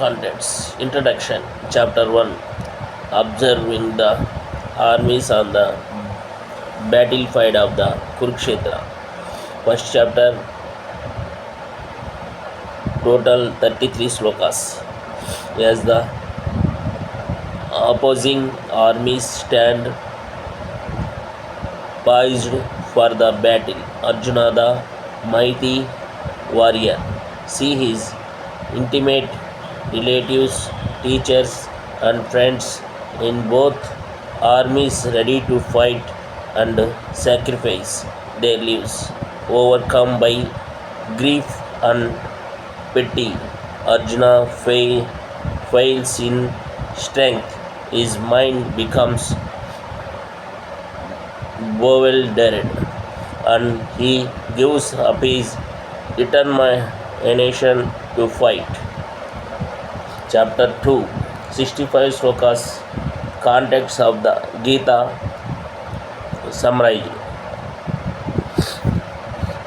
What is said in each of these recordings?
Contents. Introduction. Chapter 1. Observing the armies on the battlefield of the Kurukshetra. First chapter, total 33 slokas. As the opposing armies stand poised for the battle, Arjuna, the mighty warrior, see his intimate relatives, teachers, and friends in both armies ready to fight and sacrifice their lives. Overcome by grief and pity, Arjuna fails in strength. His mind becomes bewildered, and he gives up his determination to fight. Chapter 2, 65 slokas. Context of the Gita summarized.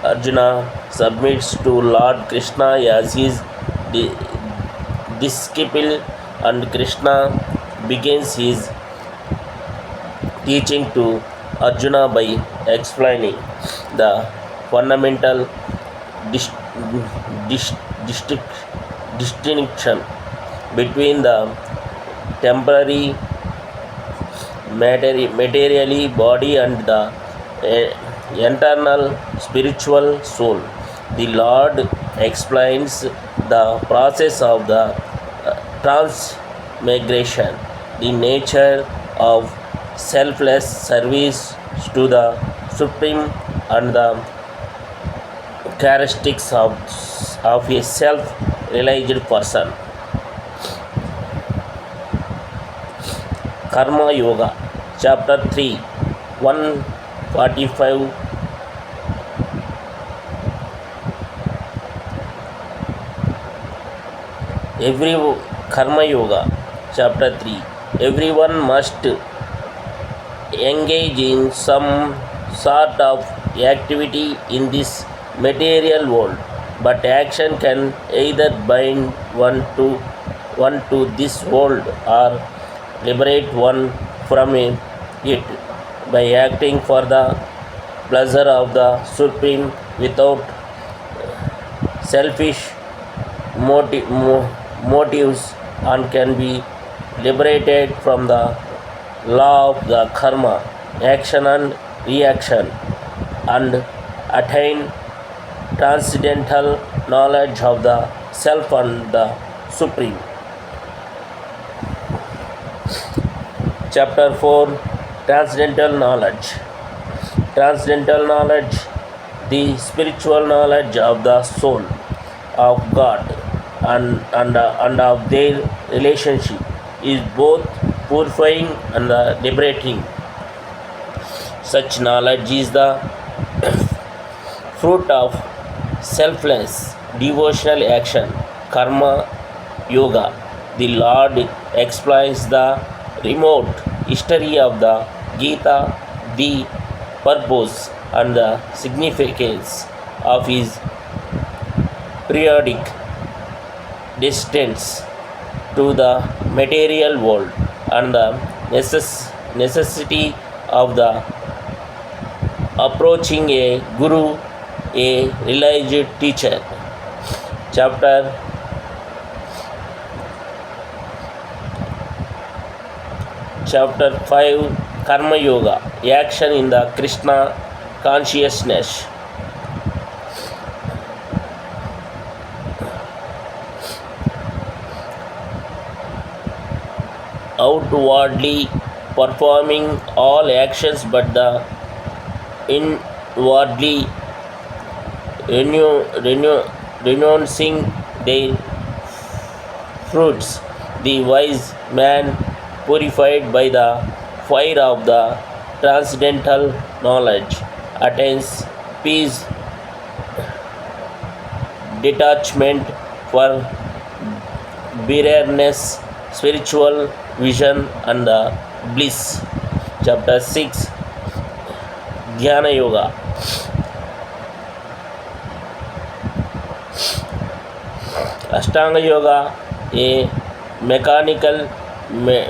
Arjuna submits to Lord Krishna as his disciple, and Krishna begins his teaching to Arjuna by explaining the fundamental distinction between the temporary materially body and the eternal spiritual soul. The Lord explains the process of the transmigration, the nature of selfless service to the Supreme, and the characteristics of a self-realized person. Karma Yoga, Chapter 3, 145. Karma Yoga, Chapter 3. Everyone must engage in some sort of activity in this material world, but action can either bind one to this world or liberate one from it by acting for the pleasure of the Supreme without selfish motives, and can be liberated from the law of the karma, action and reaction, and attain transcendental knowledge of the self and the Supreme. Chapter 4, Transcendental Knowledge. Transcendental knowledge, the spiritual knowledge of the soul, of God, and of their relationship, is both purifying and liberating. Such knowledge is the fruit of selfless devotional action, karma yoga. The Lord explains the remote history of the Gita, the purpose and the significance of his periodic distance to the material world, and the necessity of the approaching a guru, a realized teacher. Chapter 5, Karma Yoga, action in the Krishna consciousness. Outwardly performing all actions, but the inwardly renouncing their fruits. The wise man, purified by the fire of the transcendental knowledge, attains peace, detachment, forbearance, spiritual vision, and the bliss. Chapter 6, Dhyana Yoga. Ashtanga Yoga, A mechanical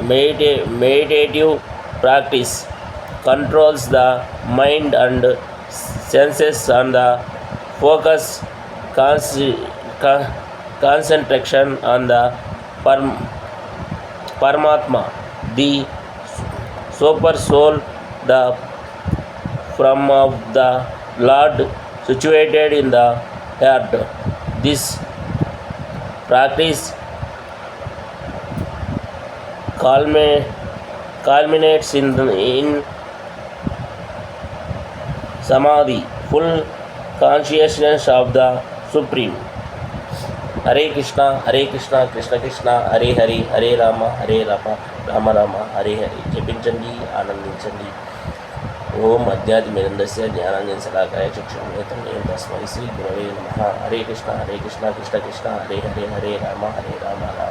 meditative practice controls the mind and senses on the focus con- con- concentration on the Param- Paramatma, the super soul, the from of the Lord situated in the heart. This practice culminates in samadhi, full consciousness of the Supreme. Hare Krishna, Krishna Krishna, Hare Hare, Hare Rama, Rama Rama, Hare Hare. జపించండి, ఆనందించండి. ఓం అధ్యాత్మిరందస్య జ్ఞానాంజన శలాకాయ చక్షుర్నేతం తస్మై శ్రీ గురవే నమః. హరే కృష్ణ కృష్ణ కృష్ణ హరే హరే, హరే రామ